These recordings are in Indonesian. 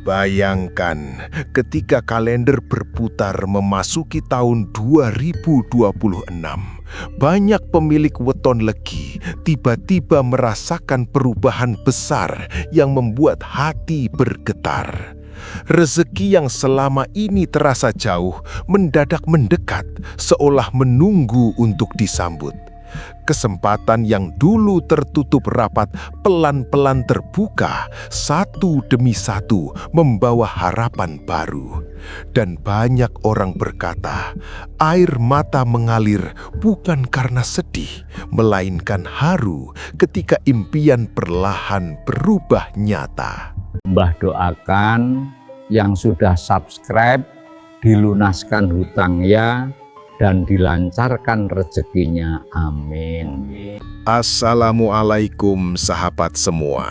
Bayangkan ketika kalender berputar memasuki tahun 2026, banyak pemilik weton legi tiba-tiba merasakan perubahan besar yang membuat hati bergetar. Rezeki yang selama ini terasa jauh mendadak mendekat, seolah menunggu untuk disambut. Kesempatan yang dulu tertutup rapat pelan-pelan terbuka, satu demi satu membawa harapan baru. Dan banyak orang berkata, air mata mengalir bukan karena sedih, melainkan haru ketika impian perlahan berubah nyata. Mbah doakan yang sudah subscribe dilunaskan hutangnya dan dilancarkan rezekinya. Amin. Assalamualaikum sahabat semua.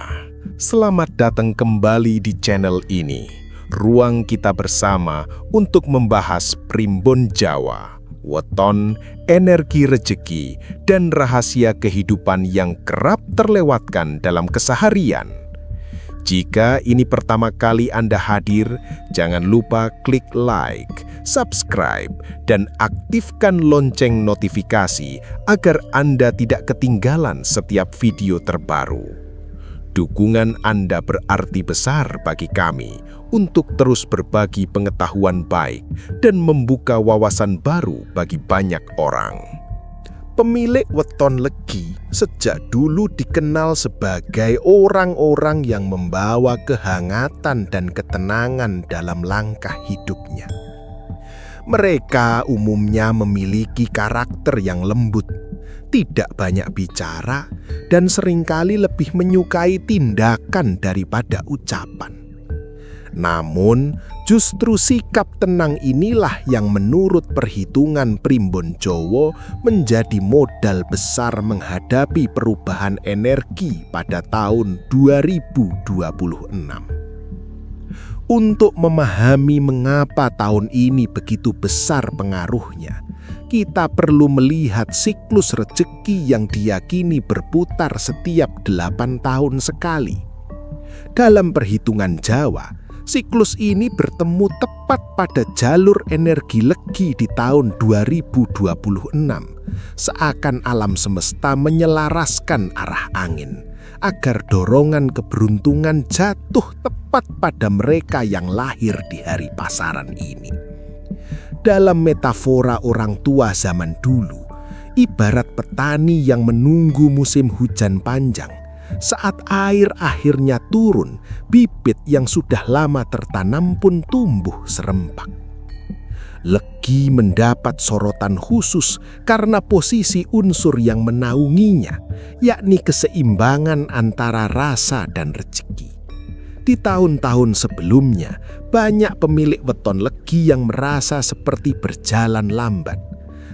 Selamat datang kembali di channel ini. Ruang kita bersama untuk membahas primbon Jawa, weton, energi rezeki, dan rahasia kehidupan yang kerap terlewatkan dalam keseharian. Jika ini pertama kali Anda hadir, jangan lupa klik like, subscribe, dan aktifkan lonceng notifikasi agar Anda tidak ketinggalan setiap video terbaru. Dukungan Anda berarti besar bagi kami untuk terus berbagi pengetahuan baik dan membuka wawasan baru bagi banyak orang. Pemilik weton legi sejak dulu dikenal sebagai orang-orang yang membawa kehangatan dan ketenangan dalam langkah hidupnya. Mereka umumnya memiliki karakter yang lembut, tidak banyak bicara, dan seringkali lebih menyukai tindakan daripada ucapan. Namun, justru sikap tenang inilah yang menurut perhitungan primbon Jawa menjadi modal besar menghadapi perubahan energi pada tahun 2026. Untuk memahami mengapa tahun ini begitu besar pengaruhnya, kita perlu melihat siklus rezeki yang diyakini berputar setiap 8 tahun sekali. Dalam perhitungan Jawa, siklus ini bertemu tepat pada jalur energi legi di tahun 2026, seakan alam semesta menyelaraskan arah angin, agar dorongan keberuntungan jatuh tepat pada mereka yang lahir di hari pasaran ini. Dalam metafora orang tua zaman dulu, ibarat petani yang menunggu musim hujan panjang. Saat air akhirnya turun, bibit yang sudah lama tertanam pun tumbuh serempak. Legi mendapat sorotan khusus karena posisi unsur yang menaunginya, yakni keseimbangan antara rasa dan rezeki. Di tahun-tahun sebelumnya, banyak pemilik weton legi yang merasa seperti berjalan lambat.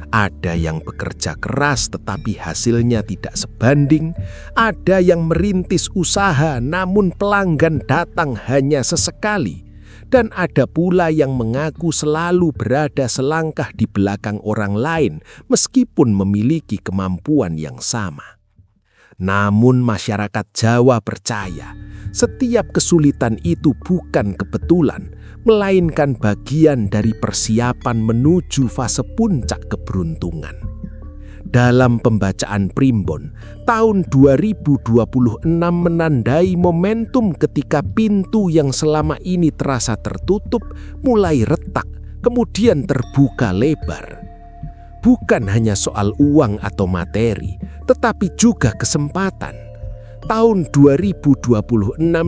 Ada yang bekerja keras tetapi hasilnya tidak sebanding, ada yang merintis usaha namun pelanggan datang hanya sesekali, dan ada pula yang mengaku selalu berada selangkah di belakang orang lain meskipun memiliki kemampuan yang sama. Namun masyarakat Jawa percaya, setiap kesulitan itu bukan kebetulan, melainkan bagian dari persiapan menuju fase puncak keberuntungan. Dalam pembacaan primbon, tahun 2026 menandai momentum ketika pintu yang selama ini terasa tertutup mulai retak, kemudian terbuka lebar. Bukan hanya soal uang atau materi, tetapi juga kesempatan. Tahun 2026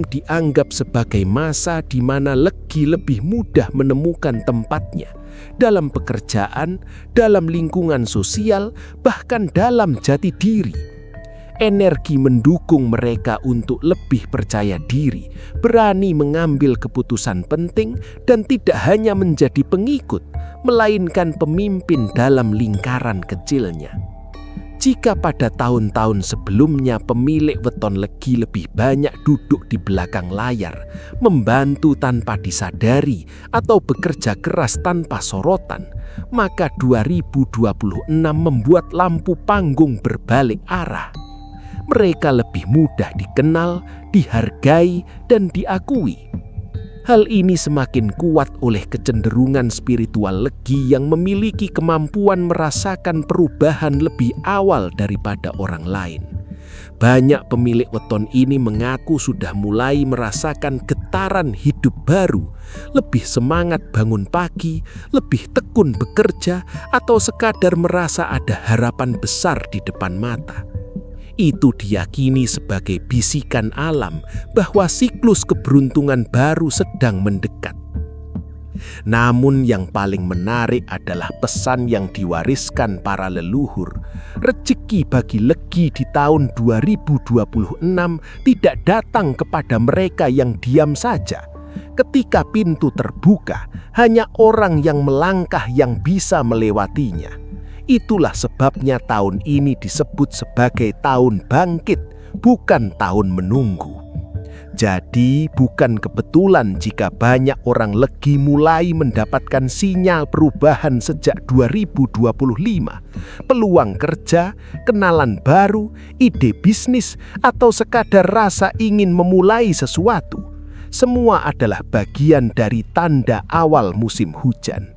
dianggap sebagai masa di mana legi lebih mudah menemukan tempatnya dalam pekerjaan, dalam lingkungan sosial, bahkan dalam jati diri. Energi mendukung mereka untuk lebih percaya diri, berani mengambil keputusan penting, dan tidak hanya menjadi pengikut, melainkan pemimpin dalam lingkaran kecilnya. Jika pada tahun-tahun sebelumnya pemilik weton legi lebih banyak duduk di belakang layar, membantu tanpa disadari atau bekerja keras tanpa sorotan, maka 2026 membuat lampu panggung berbalik arah. Mereka lebih mudah dikenal, dihargai, dan diakui. Hal ini semakin kuat oleh kecenderungan spiritual Legi yang memiliki kemampuan merasakan perubahan lebih awal daripada orang lain. Banyak pemilik weton ini mengaku sudah mulai merasakan getaran hidup baru, lebih semangat bangun pagi, lebih tekun bekerja, atau sekadar merasa ada harapan besar di depan mata. Itu diyakini sebagai bisikan alam bahwa siklus keberuntungan baru sedang mendekat. Namun yang paling menarik adalah pesan yang diwariskan para leluhur. Rezeki bagi Legi di tahun 2026 tidak datang kepada mereka yang diam saja. Ketika pintu terbuka, hanya orang yang melangkah yang bisa melewatinya. Itulah sebabnya tahun ini disebut sebagai tahun bangkit, bukan tahun menunggu. Jadi bukan kebetulan jika banyak orang Legi mulai mendapatkan sinyal perubahan sejak 2025. Peluang kerja, kenalan baru, ide bisnis, atau sekadar rasa ingin memulai sesuatu. Semua adalah bagian dari tanda awal musim hujan.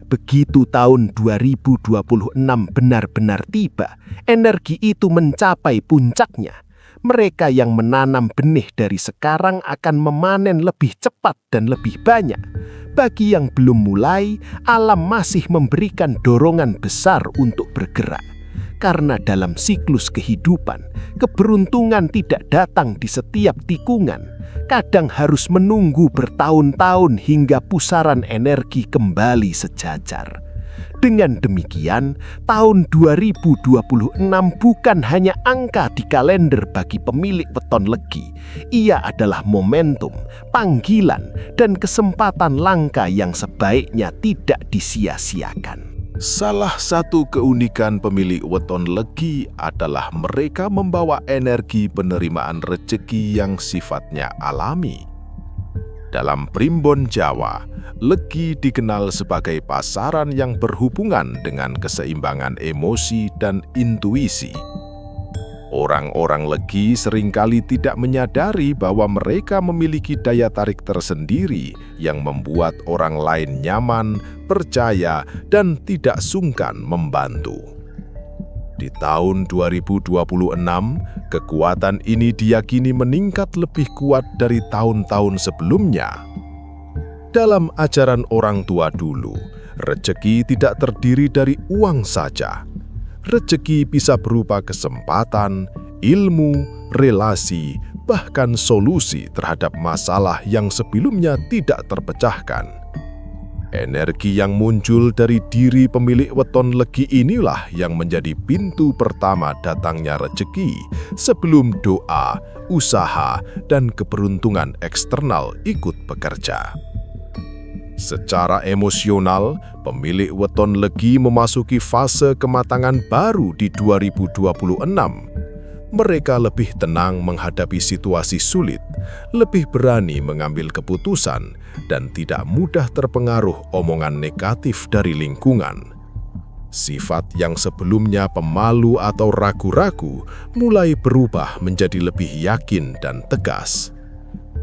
Begitu tahun 2026 benar-benar tiba, energi itu mencapai puncaknya. Mereka yang menanam benih dari sekarang akan memanen lebih cepat dan lebih banyak. Bagi yang belum mulai, alam masih memberikan dorongan besar untuk bergerak. Karena dalam siklus kehidupan, keberuntungan tidak datang di setiap tikungan. Kadang harus menunggu bertahun-tahun hingga pusaran energi kembali sejajar. Dengan demikian, tahun 2026 bukan hanya angka di kalender bagi pemilik weton Legi. Ia adalah momentum, panggilan, dan kesempatan langka yang sebaiknya tidak disia-siakan. Salah satu keunikan pemilik weton Legi adalah mereka membawa energi penerimaan rezeki yang sifatnya alami. Dalam primbon Jawa, Legi dikenal sebagai pasaran yang berhubungan dengan keseimbangan emosi dan intuisi. Orang-orang Legi seringkali tidak menyadari bahwa mereka memiliki daya tarik tersendiri yang membuat orang lain nyaman, percaya, dan tidak sungkan membantu. Di tahun 2026, kekuatan ini diyakini meningkat lebih kuat dari tahun-tahun sebelumnya. Dalam ajaran orang tua dulu, rezeki tidak terdiri dari uang saja. Rezeki bisa berupa kesempatan, ilmu, relasi, bahkan solusi terhadap masalah yang sebelumnya tidak terpecahkan. Energi yang muncul dari diri pemilik weton Legi inilah yang menjadi pintu pertama datangnya rezeki sebelum doa, usaha, dan keberuntungan eksternal ikut bekerja. Secara emosional, pemilik weton Legi memasuki fase kematangan baru di 2026. Mereka lebih tenang menghadapi situasi sulit, lebih berani mengambil keputusan, dan tidak mudah terpengaruh omongan negatif dari lingkungan. Sifat yang sebelumnya pemalu atau ragu-ragu mulai berubah menjadi lebih yakin dan tegas.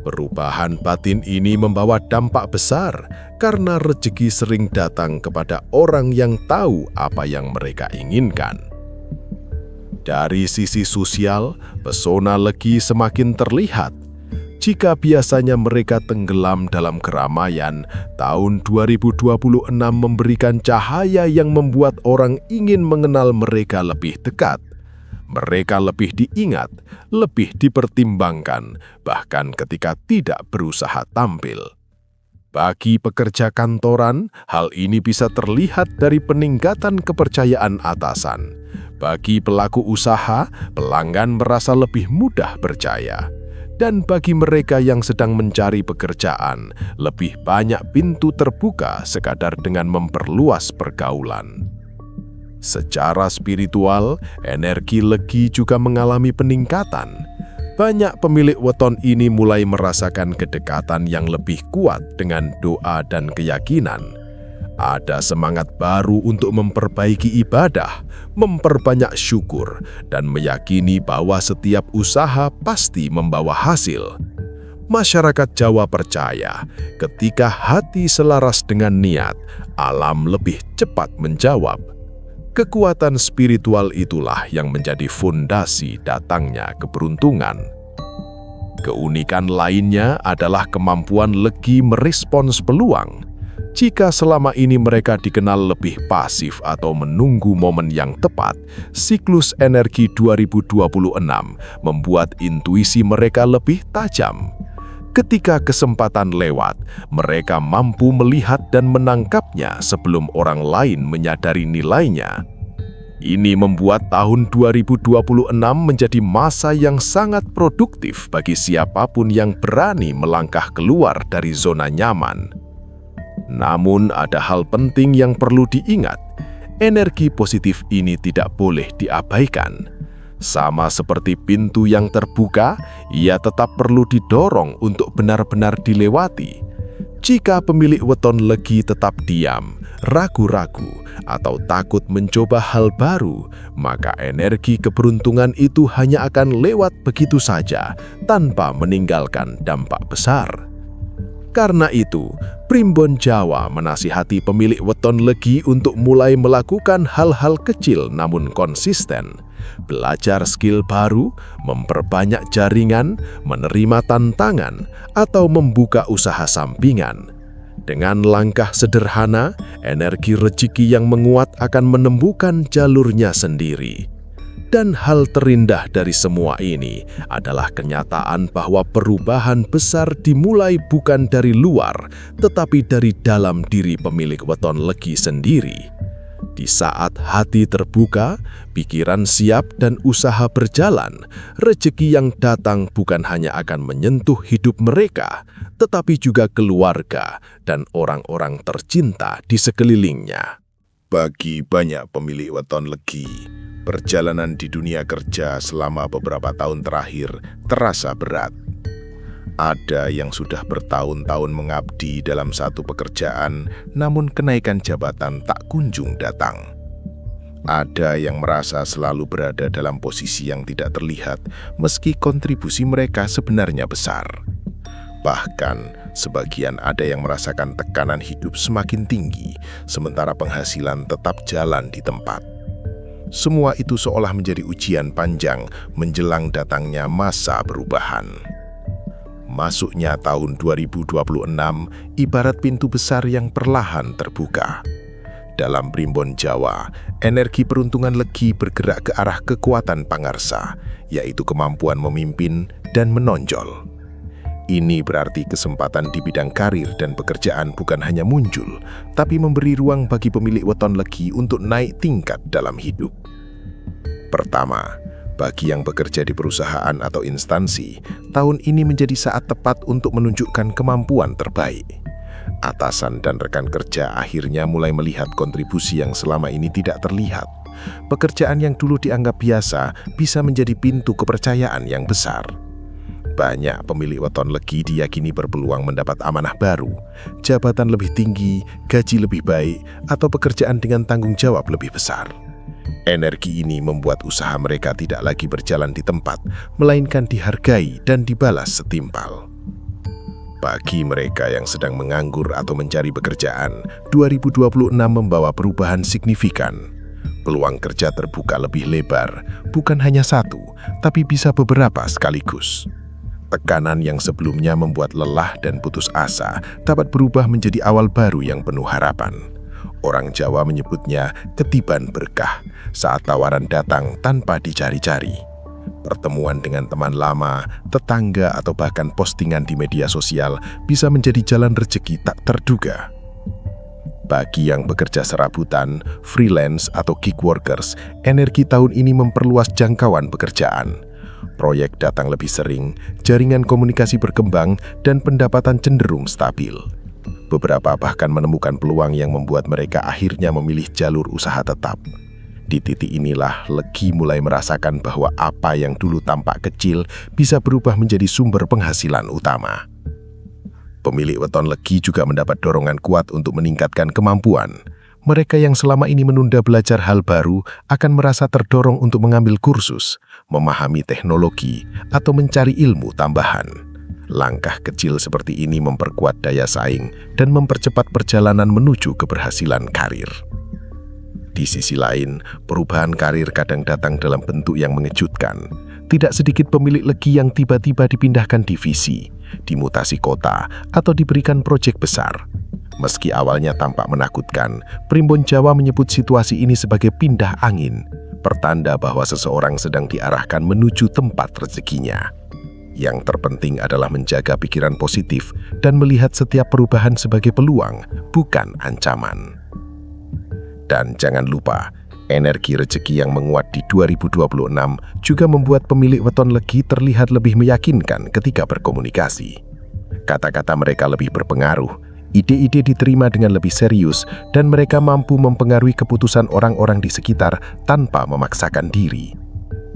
Perubahan batin ini membawa dampak besar karena rezeki sering datang kepada orang yang tahu apa yang mereka inginkan. Dari sisi sosial, pesona Legi semakin terlihat. Jika biasanya mereka tenggelam dalam keramaian, tahun 2026 memberikan cahaya yang membuat orang ingin mengenal mereka lebih dekat. Mereka lebih diingat, lebih dipertimbangkan, bahkan ketika tidak berusaha tampil. Bagi pekerja kantoran, hal ini bisa terlihat dari peningkatan kepercayaan atasan. Bagi pelaku usaha, pelanggan merasa lebih mudah percaya. Dan bagi mereka yang sedang mencari pekerjaan, lebih banyak pintu terbuka sekadar dengan memperluas pergaulan. Secara spiritual, energi Legi juga mengalami peningkatan. Banyak pemilik weton ini mulai merasakan kedekatan yang lebih kuat dengan doa dan keyakinan. Ada semangat baru untuk memperbaiki ibadah, memperbanyak syukur, dan meyakini bahwa setiap usaha pasti membawa hasil. Masyarakat Jawa percaya ketika hati selaras dengan niat, alam lebih cepat menjawab. Kekuatan spiritual itulah yang menjadi fondasi datangnya keberuntungan. Keunikan lainnya adalah kemampuan Legi merespons peluang. Jika selama ini mereka dikenal lebih pasif atau menunggu momen yang tepat, siklus energi 2026 membuat intuisi mereka lebih tajam. Ketika kesempatan lewat, mereka mampu melihat dan menangkapnya sebelum orang lain menyadari nilainya. Ini membuat tahun 2026 menjadi masa yang sangat produktif bagi siapapun yang berani melangkah keluar dari zona nyaman. Namun ada hal penting yang perlu diingat. Energi positif ini tidak boleh diabaikan. Sama seperti pintu yang terbuka, ia tetap perlu didorong untuk benar-benar dilewati. Jika pemilik weton Legi tetap diam, ragu-ragu, atau takut mencoba hal baru, maka energi keberuntungan itu hanya akan lewat begitu saja tanpa meninggalkan dampak besar. Karena itu, Primbon Jawa menasihati pemilik weton Legi untuk mulai melakukan hal-hal kecil namun konsisten. Belajar skill baru, memperbanyak jaringan, menerima tantangan, atau membuka usaha sampingan. Dengan langkah sederhana, energi rezeki yang menguat akan menemukan jalurnya sendiri. Dan hal terindah dari semua ini adalah kenyataan bahwa perubahan besar dimulai bukan dari luar, tetapi dari dalam diri pemilik weton Legi sendiri. Di saat hati terbuka, pikiran siap dan usaha berjalan, rezeki yang datang bukan hanya akan menyentuh hidup mereka, tetapi juga keluarga dan orang-orang tercinta di sekelilingnya. Bagi banyak pemilik weton Legi, perjalanan di dunia kerja selama beberapa tahun terakhir terasa berat. Ada yang sudah bertahun-tahun mengabdi dalam satu pekerjaan, namun kenaikan jabatan tak kunjung datang. Ada yang merasa selalu berada dalam posisi yang tidak terlihat, meski kontribusi mereka sebenarnya besar. Bahkan, sebagian ada yang merasakan tekanan hidup semakin tinggi, sementara penghasilan tetap jalan di tempat. Semua itu seolah menjadi ujian panjang menjelang datangnya masa perubahan. Masuknya tahun 2026 ibarat pintu besar yang perlahan terbuka. Dalam Primbon Jawa, energi peruntungan Legi bergerak ke arah kekuatan pangarsa, yaitu kemampuan memimpin dan menonjol. Ini berarti kesempatan di bidang karir dan pekerjaan bukan hanya muncul, tapi memberi ruang bagi pemilik weton Legi untuk naik tingkat dalam hidup. Pertama, bagi yang bekerja di perusahaan atau instansi, tahun ini menjadi saat tepat untuk menunjukkan kemampuan terbaik. Atasan dan rekan kerja akhirnya mulai melihat kontribusi yang selama ini tidak terlihat. Pekerjaan yang dulu dianggap biasa bisa menjadi pintu kepercayaan yang besar. Banyak pemilik weton Legi diyakini berpeluang mendapat amanah baru, jabatan lebih tinggi, gaji lebih baik, atau pekerjaan dengan tanggung jawab lebih besar. Energi ini membuat usaha mereka tidak lagi berjalan di tempat, melainkan dihargai dan dibalas setimpal. Bagi mereka yang sedang menganggur atau mencari pekerjaan, 2026 membawa perubahan signifikan. Peluang kerja terbuka lebih lebar, bukan hanya satu, tapi bisa beberapa sekaligus. Tekanan yang sebelumnya membuat lelah dan putus asa dapat berubah menjadi awal baru yang penuh harapan. Orang Jawa menyebutnya ketiban berkah saat tawaran datang tanpa dicari-cari. Pertemuan dengan teman lama, tetangga, atau bahkan postingan di media sosial bisa menjadi jalan rezeki tak terduga. Bagi yang bekerja serabutan, freelance, atau gig workers, energi tahun ini memperluas jangkauan pekerjaan. Proyek datang lebih sering, jaringan komunikasi berkembang, dan pendapatan cenderung stabil. Beberapa bahkan menemukan peluang yang membuat mereka akhirnya memilih jalur usaha tetap. Di titik inilah Legi mulai merasakan bahwa apa yang dulu tampak kecil bisa berubah menjadi sumber penghasilan utama. Pemilik weton Legi juga mendapat dorongan kuat untuk meningkatkan kemampuan. Mereka yang selama ini menunda belajar hal baru akan merasa terdorong untuk mengambil kursus, memahami teknologi, atau mencari ilmu tambahan. Langkah kecil seperti ini memperkuat daya saing dan mempercepat perjalanan menuju keberhasilan karir. Di sisi lain, perubahan karir kadang datang dalam bentuk yang mengejutkan. Tidak sedikit pemilik legi yang tiba-tiba dipindahkan divisi, dimutasi kota, atau diberikan proyek besar. Meski awalnya tampak menakutkan, Primbon Jawa menyebut situasi ini sebagai pindah angin, pertanda bahwa seseorang sedang diarahkan menuju tempat rezekinya. Yang terpenting adalah menjaga pikiran positif dan melihat setiap perubahan sebagai peluang, bukan ancaman. Dan jangan lupa, energi rezeki yang menguat di 2026 juga membuat pemilik weton legi terlihat lebih meyakinkan ketika berkomunikasi. Kata-kata mereka lebih berpengaruh, ide-ide diterima dengan lebih serius, dan mereka mampu mempengaruhi keputusan orang-orang di sekitar tanpa memaksakan diri.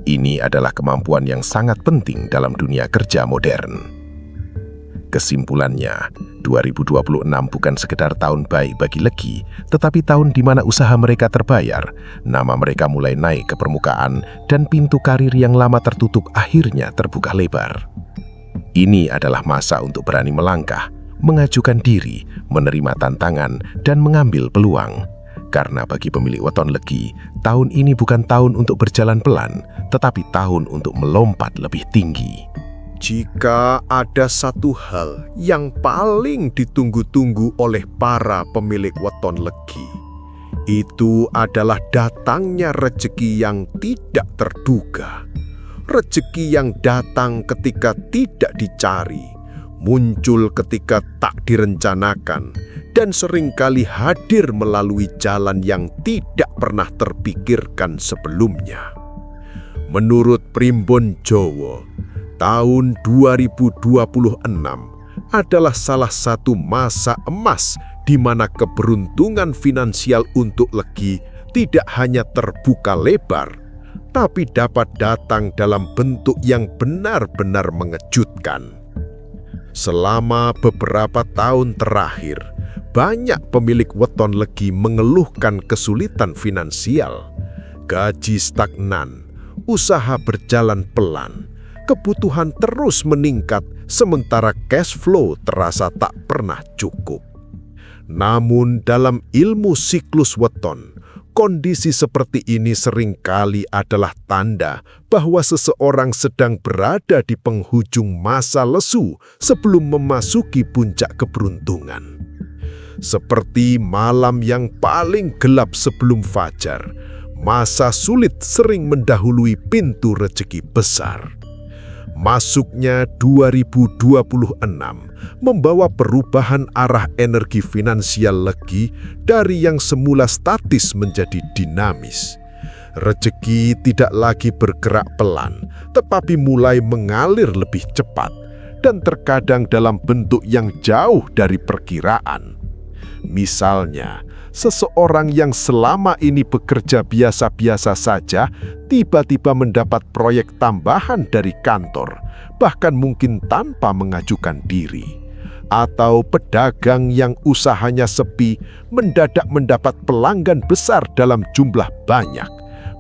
Ini adalah kemampuan yang sangat penting dalam dunia kerja modern. Kesimpulannya, 2026 bukan sekedar tahun baik bagi legi, tetapi tahun di mana usaha mereka terbayar, nama mereka mulai naik ke permukaan, dan pintu karir yang lama tertutup akhirnya terbuka lebar. Ini adalah masa untuk berani melangkah, mengajukan diri, menerima tantangan, dan mengambil peluang. Karena bagi pemilik weton legi, tahun ini bukan tahun untuk berjalan pelan, tetapi tahun untuk melompat lebih tinggi. Jika ada satu hal yang paling ditunggu-tunggu oleh para pemilik weton legi, itu adalah datangnya rezeki yang tidak terduga. Rezeki yang datang ketika tidak dicari, muncul ketika tak direncanakan, dan seringkali hadir melalui jalan yang tidak pernah terpikirkan sebelumnya. Menurut Primbon Jawa, tahun 2026 adalah salah satu masa emas di mana keberuntungan finansial untuk legi tidak hanya terbuka lebar, tapi dapat datang dalam bentuk yang benar-benar mengejutkan. Selama beberapa tahun terakhir, banyak pemilik weton legi mengeluhkan kesulitan finansial. Gaji stagnan, usaha berjalan pelan, kebutuhan terus meningkat sementara cash flow terasa tak pernah cukup. Namun dalam ilmu siklus weton, kondisi seperti ini seringkali adalah tanda bahwa seseorang sedang berada di penghujung masa lesu sebelum memasuki puncak keberuntungan. Seperti malam yang paling gelap sebelum fajar, masa sulit sering mendahului pintu rezeki besar. Masuknya 2026 membawa perubahan arah energi finansial legi dari yang semula statis menjadi dinamis. Rezeki tidak lagi bergerak pelan, tetapi mulai mengalir lebih cepat dan terkadang dalam bentuk yang jauh dari perkiraan. Misalnya, seseorang yang selama ini bekerja biasa-biasa saja tiba-tiba mendapat proyek tambahan dari kantor, bahkan mungkin tanpa mengajukan diri. Atau pedagang yang usahanya sepi mendadak mendapat pelanggan besar dalam jumlah banyak,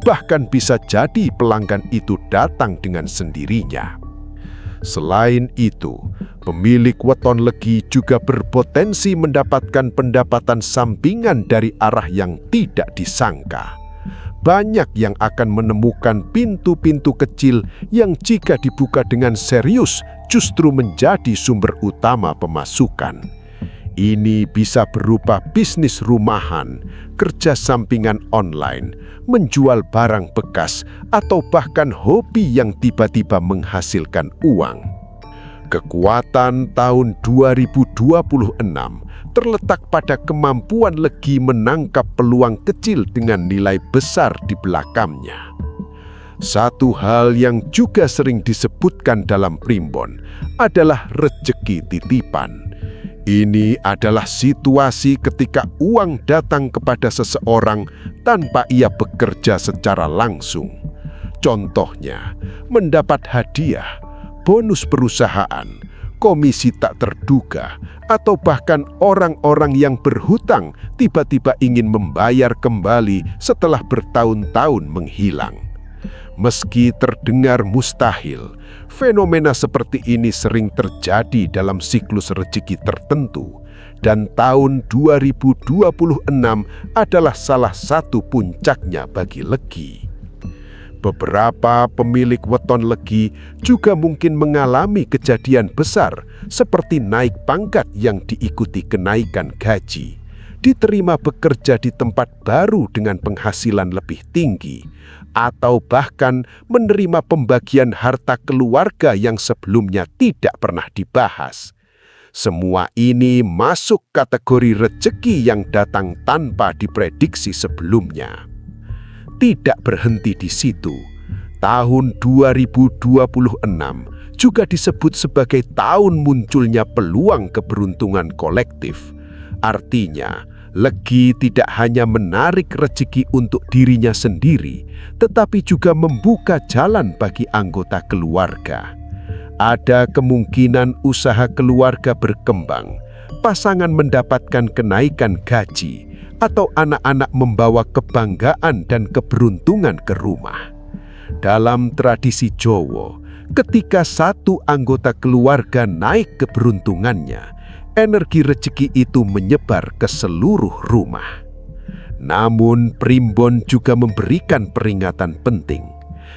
bahkan bisa jadi pelanggan itu datang dengan sendirinya. Selain itu, pemilik weton legi juga berpotensi mendapatkan pendapatan sampingan dari arah yang tidak disangka. Banyak yang akan menemukan pintu-pintu kecil yang jika dibuka dengan serius justru menjadi sumber utama pemasukan. Ini bisa berupa bisnis rumahan, kerja sampingan online, menjual barang bekas, atau bahkan hobi yang tiba-tiba menghasilkan uang. Kekuatan tahun 2026 terletak pada kemampuan legi menangkap peluang kecil dengan nilai besar di belakangnya. Satu hal yang juga sering disebutkan dalam primbon adalah rezeki titipan. Ini adalah situasi ketika uang datang kepada seseorang tanpa ia bekerja secara langsung. Contohnya, mendapat hadiah, bonus perusahaan, komisi tak terduga, atau bahkan orang-orang yang berhutang tiba-tiba ingin membayar kembali setelah bertahun-tahun menghilang. Meski terdengar mustahil, fenomena seperti ini sering terjadi dalam siklus rezeki tertentu, dan tahun 2026 adalah salah satu puncaknya bagi Legi. Beberapa pemilik weton Legi juga mungkin mengalami kejadian besar seperti naik pangkat yang diikuti kenaikan gaji, diterima bekerja di tempat baru dengan penghasilan lebih tinggi, atau bahkan menerima pembagian harta keluarga yang sebelumnya tidak pernah dibahas. Semua ini masuk kategori rezeki yang datang tanpa diprediksi sebelumnya. Tidak berhenti di situ, tahun 2026 juga disebut sebagai tahun munculnya peluang keberuntungan kolektif. Artinya, Legi tidak hanya menarik rezeki untuk dirinya sendiri, tetapi juga membuka jalan bagi anggota keluarga. Ada kemungkinan usaha keluarga berkembang, pasangan mendapatkan kenaikan gaji, atau anak-anak membawa kebanggaan dan keberuntungan ke rumah. Dalam tradisi Jawa, ketika satu anggota keluarga naik keberuntungannya, energi rezeki itu menyebar ke seluruh rumah. Namun, primbon juga memberikan peringatan penting.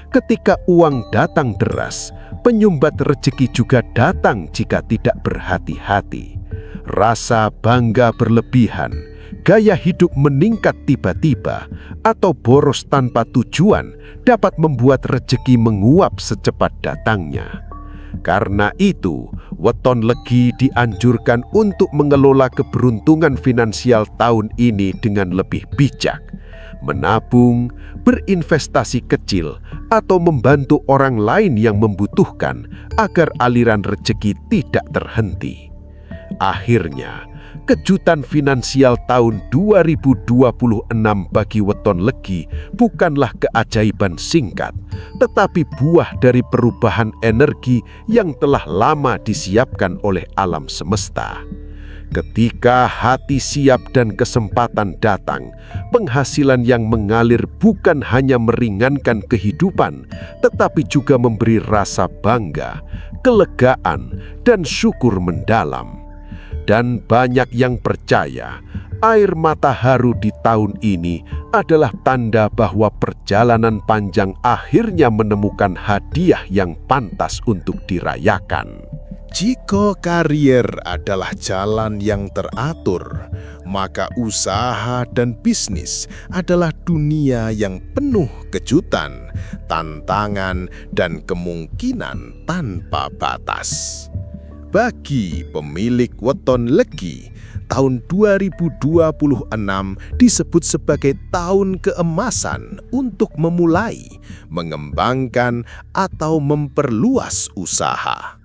Ketika uang datang deras, penyumbat rezeki juga datang jika tidak berhati-hati. Rasa bangga berlebihan, gaya hidup meningkat tiba-tiba, atau boros tanpa tujuan dapat membuat rezeki menguap secepat datangnya. Karena itu, weton Legi dianjurkan untuk mengelola keberuntungan finansial tahun ini dengan lebih bijak, menabung, berinvestasi kecil, atau membantu orang lain yang membutuhkan agar aliran rezeki tidak terhenti. Akhirnya, kejutan finansial tahun 2026 bagi weton Legi bukanlah keajaiban singkat, tetapi buah dari perubahan energi yang telah lama disiapkan oleh alam semesta. Ketika hati siap dan kesempatan datang, penghasilan yang mengalir bukan hanya meringankan kehidupan, tetapi juga memberi rasa bangga, kelegaan, dan syukur mendalam. Dan banyak yang percaya, air mata haru di tahun ini adalah tanda bahwa perjalanan panjang akhirnya menemukan hadiah yang pantas untuk dirayakan. Jika karier adalah jalan yang teratur, maka usaha dan bisnis adalah dunia yang penuh kejutan, tantangan, dan kemungkinan tanpa batas. Bagi pemilik weton Legi, tahun 2026 disebut sebagai tahun keemasan untuk memulai, mengembangkan, atau memperluas usaha.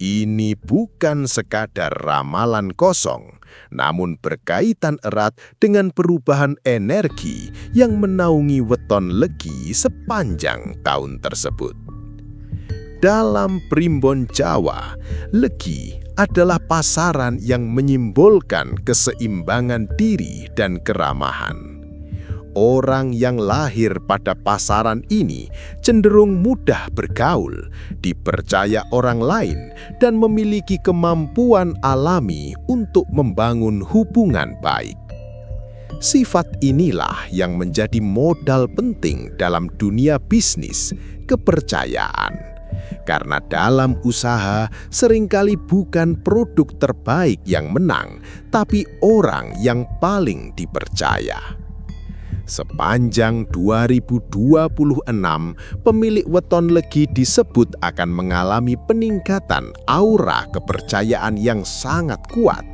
Ini bukan sekadar ramalan kosong, namun berkaitan erat dengan perubahan energi yang menaungi weton Legi sepanjang tahun tersebut. Dalam primbon Jawa, Legi adalah pasaran yang menyimbolkan keseimbangan diri dan keramahan. Orang yang lahir pada pasaran ini cenderung mudah bergaul, dipercaya orang lain, dan memiliki kemampuan alami untuk membangun hubungan baik. Sifat inilah yang menjadi modal penting dalam dunia bisnis, kepercayaan. Karena dalam usaha seringkali bukan produk terbaik yang menang, tapi orang yang paling dipercaya. Sepanjang 2026, pemilik weton Legi disebut akan mengalami peningkatan aura kepercayaan yang sangat kuat.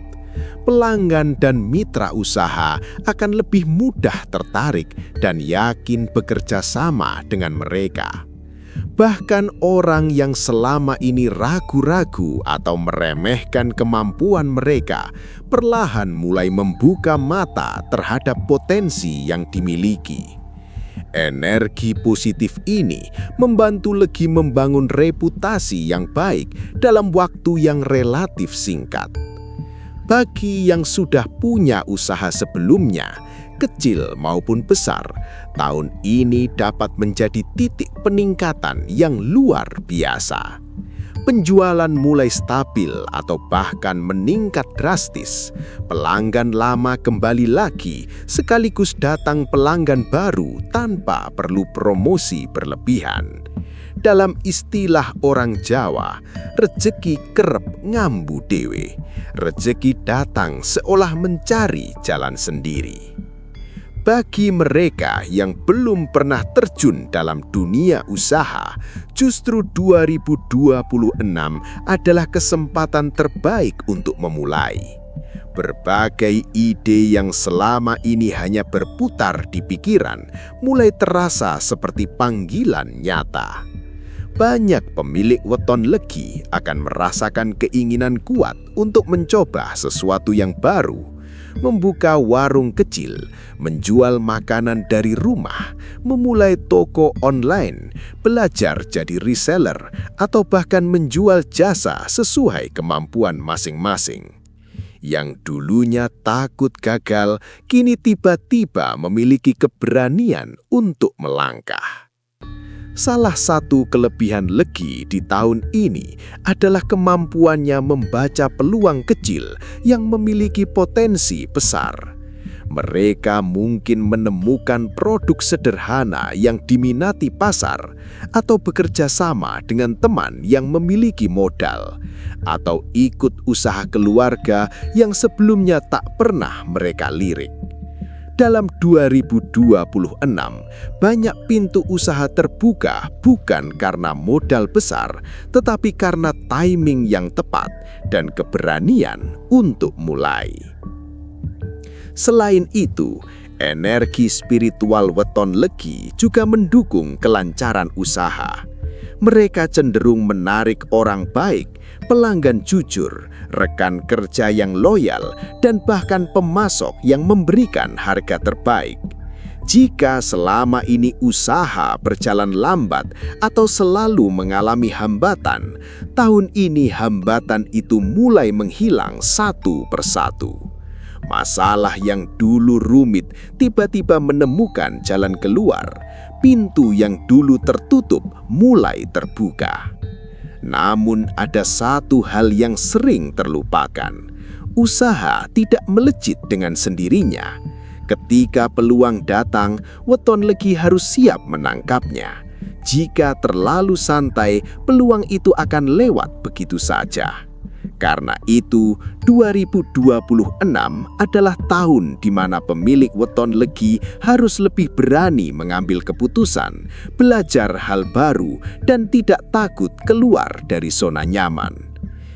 Pelanggan dan mitra usaha akan lebih mudah tertarik dan yakin bekerja sama dengan mereka. Bahkan orang yang selama ini ragu-ragu atau meremehkan kemampuan mereka perlahan mulai membuka mata terhadap potensi yang dimiliki. Energi positif ini membantu Legi membangun reputasi yang baik dalam waktu yang relatif singkat. Bagi yang sudah punya usaha sebelumnya, kecil maupun besar, tahun ini dapat menjadi titik peningkatan yang luar biasa. Penjualan mulai stabil atau bahkan meningkat drastis. Pelanggan lama kembali lagi, sekaligus datang pelanggan baru tanpa perlu promosi berlebihan. Dalam istilah orang Jawa, rejeki kerep ngambu dewe. Rejeki datang seolah mencari jalan sendiri. Bagi mereka yang belum pernah terjun dalam dunia usaha, justru 2026 adalah kesempatan terbaik untuk memulai. Berbagai ide yang selama ini hanya berputar di pikiran mulai terasa seperti panggilan nyata. Banyak pemilik weton legi akan merasakan keinginan kuat untuk mencoba sesuatu yang baru. Membuka warung kecil, menjual makanan dari rumah, memulai toko online, belajar jadi reseller, atau bahkan menjual jasa sesuai kemampuan masing-masing. Yang dulunya takut gagal, kini tiba-tiba memiliki keberanian untuk melangkah. Salah satu kelebihan Legi di tahun ini adalah kemampuannya membaca peluang kecil yang memiliki potensi besar. Mereka mungkin menemukan produk sederhana yang diminati pasar, atau bekerja sama dengan teman yang memiliki modal, atau ikut usaha keluarga yang sebelumnya tak pernah mereka lirik. Dalam 2026, banyak pintu usaha terbuka bukan karena modal besar, tetapi karena timing yang tepat dan keberanian untuk mulai. Selain itu, energi spiritual weton Legi juga mendukung kelancaran usaha. Mereka cenderung menarik orang baik, pelanggan jujur, rekan kerja yang loyal, dan bahkan pemasok yang memberikan harga terbaik. Jika selama ini usaha berjalan lambat atau selalu mengalami hambatan, tahun ini hambatan itu mulai menghilang satu persatu. Masalah yang dulu rumit tiba-tiba menemukan jalan keluar. Pintu yang dulu tertutup mulai terbuka. Namun ada satu hal yang sering terlupakan. Usaha tidak melejit dengan sendirinya. Ketika peluang datang, weton Legi harus siap menangkapnya. Jika terlalu santai, peluang itu akan lewat begitu saja. Karena itu, 2026 adalah tahun di mana pemilik weton Legi harus lebih berani mengambil keputusan, belajar hal baru, dan tidak takut keluar dari zona nyaman.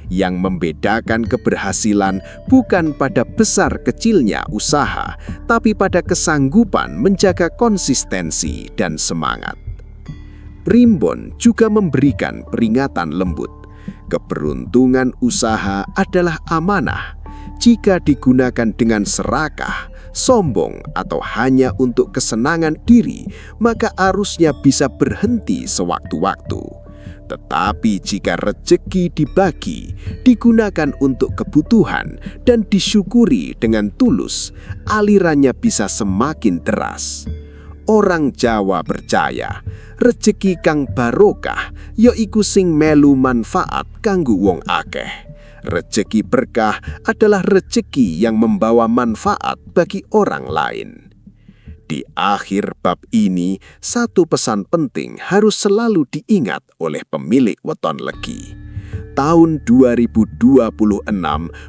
Yang membedakan keberhasilan bukan pada besar kecilnya usaha, tapi pada kesanggupan menjaga konsistensi dan semangat. Primbon juga memberikan peringatan lembut. Keberuntungan usaha adalah amanah. Jika digunakan dengan serakah, sombong, atau hanya untuk kesenangan diri, maka arusnya bisa berhenti sewaktu-waktu. Tetapi jika rejeki dibagi, digunakan untuk kebutuhan, dan disyukuri dengan tulus, alirannya bisa semakin deras. Orang Jawa percaya, rejeki kang barokah yaiku sing melu manfaat kanggo wong akeh. Rejeki berkah adalah rejeki yang membawa manfaat bagi orang lain. Di akhir bab ini, satu pesan penting harus selalu diingat oleh pemilik weton Legi. Tahun 2026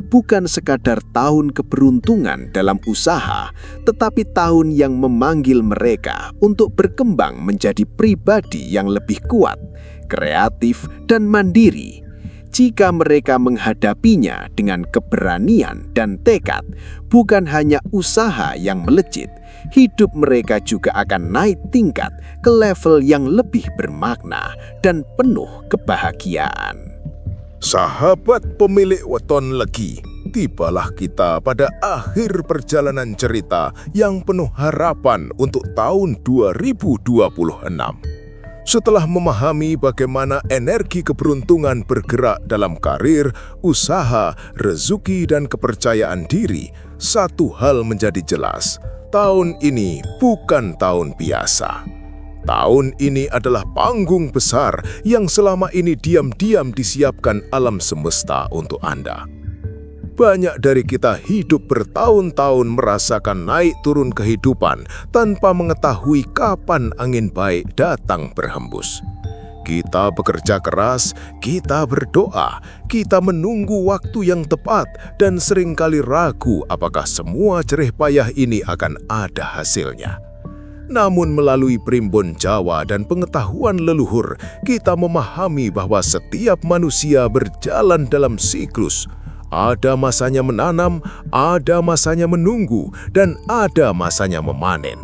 bukan sekadar tahun keberuntungan dalam usaha, tetapi tahun yang memanggil mereka untuk berkembang menjadi pribadi yang lebih kuat, kreatif, dan mandiri. Jika mereka menghadapinya dengan keberanian dan tekad, bukan hanya usaha yang melejit, hidup mereka juga akan naik tingkat ke level yang lebih bermakna dan penuh kebahagiaan. Sahabat pemilik weton Legi, tibalah kita pada akhir perjalanan cerita yang penuh harapan untuk tahun 2026. Setelah memahami bagaimana energi keberuntungan bergerak dalam karir, usaha, rezeki, dan kepercayaan diri, satu hal menjadi jelas. Tahun ini bukan tahun biasa. Tahun ini adalah panggung besar yang selama ini diam-diam disiapkan alam semesta untuk Anda. Banyak dari kita hidup bertahun-tahun merasakan naik turun kehidupan tanpa mengetahui kapan angin baik datang berhembus. Kita bekerja keras, kita berdoa, kita menunggu waktu yang tepat dan seringkali ragu apakah semua jerih payah ini akan ada hasilnya. Namun melalui primbon Jawa dan pengetahuan leluhur, kita memahami bahwa setiap manusia berjalan dalam siklus. Ada masanya menanam, ada masanya menunggu, dan ada masanya memanen.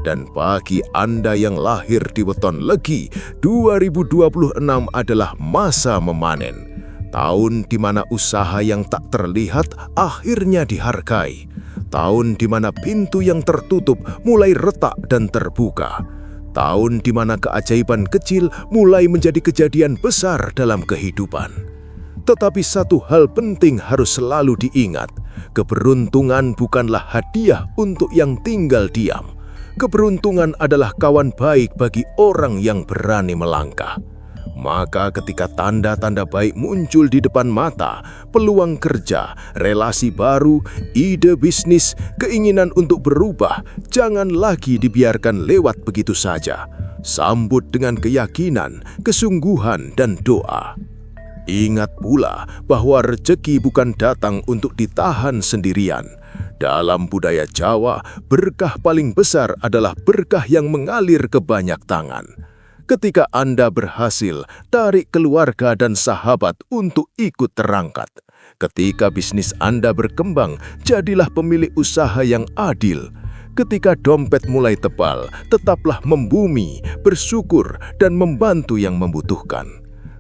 Dan bagi Anda yang lahir di Weton Legi, 2026 adalah masa memanen. Tahun di mana usaha yang tak terlihat akhirnya dihargai. Tahun di mana pintu yang tertutup mulai retak dan terbuka. Tahun di mana keajaiban kecil mulai menjadi kejadian besar dalam kehidupan. Tetapi satu hal penting harus selalu diingat, keberuntungan bukanlah hadiah untuk yang tinggal diam. Keberuntungan adalah kawan baik bagi orang yang berani melangkah. Maka ketika tanda-tanda baik muncul di depan mata, peluang kerja, relasi baru, ide bisnis, keinginan untuk berubah, jangan lagi dibiarkan lewat begitu saja. Sambut dengan keyakinan, kesungguhan, dan doa. Ingat pula bahwa rezeki bukan datang untuk ditahan sendirian. Dalam budaya Jawa, berkah paling besar adalah berkah yang mengalir ke banyak tangan. Ketika Anda berhasil, tarik keluarga dan sahabat untuk ikut terangkat. Ketika bisnis Anda berkembang, jadilah pemilik usaha yang adil. Ketika dompet mulai tebal, tetaplah membumi, bersyukur, dan membantu yang membutuhkan.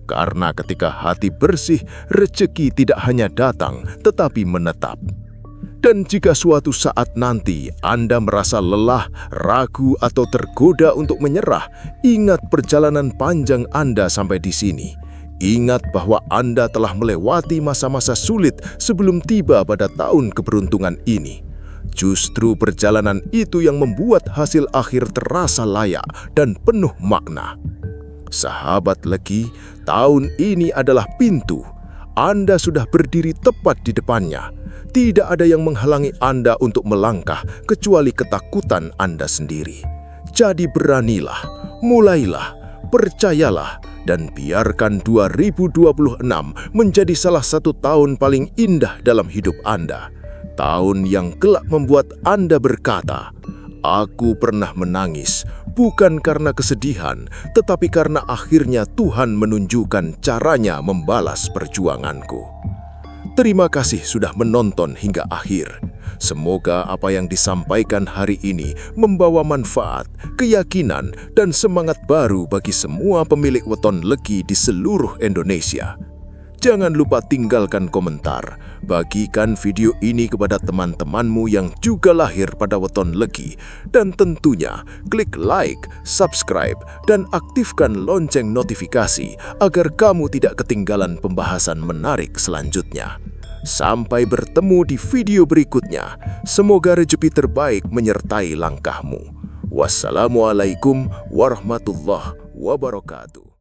Karena ketika hati bersih, rezeki tidak hanya datang, tetapi menetap. Dan jika suatu saat nanti Anda merasa lelah, ragu, atau tergoda untuk menyerah, ingat perjalanan panjang Anda sampai di sini. Ingat bahwa Anda telah melewati masa-masa sulit sebelum tiba pada tahun keberuntungan ini. Justru perjalanan itu yang membuat hasil akhir terasa layak dan penuh makna. Sahabat Legi, tahun ini adalah pintu. Anda sudah berdiri tepat di depannya. Tidak ada yang menghalangi Anda untuk melangkah kecuali ketakutan Anda sendiri. Jadi beranilah, mulailah, percayalah, dan biarkan 2026 menjadi salah satu tahun paling indah dalam hidup Anda. Tahun yang kelak membuat Anda berkata, "Aku pernah menangis, bukan karena kesedihan, tetapi karena akhirnya Tuhan menunjukkan caranya membalas perjuanganku." Terima kasih sudah menonton hingga akhir. Semoga apa yang disampaikan hari ini membawa manfaat, keyakinan, dan semangat baru bagi semua pemilik weton legi di seluruh Indonesia. Jangan lupa tinggalkan komentar, bagikan video ini kepada teman-temanmu yang juga lahir pada weton legi, dan tentunya klik like, subscribe, dan aktifkan lonceng notifikasi agar kamu tidak ketinggalan pembahasan menarik selanjutnya. Sampai bertemu di video berikutnya, semoga rezeki terbaik menyertai langkahmu. Wassalamualaikum warahmatullahi wabarakatuh.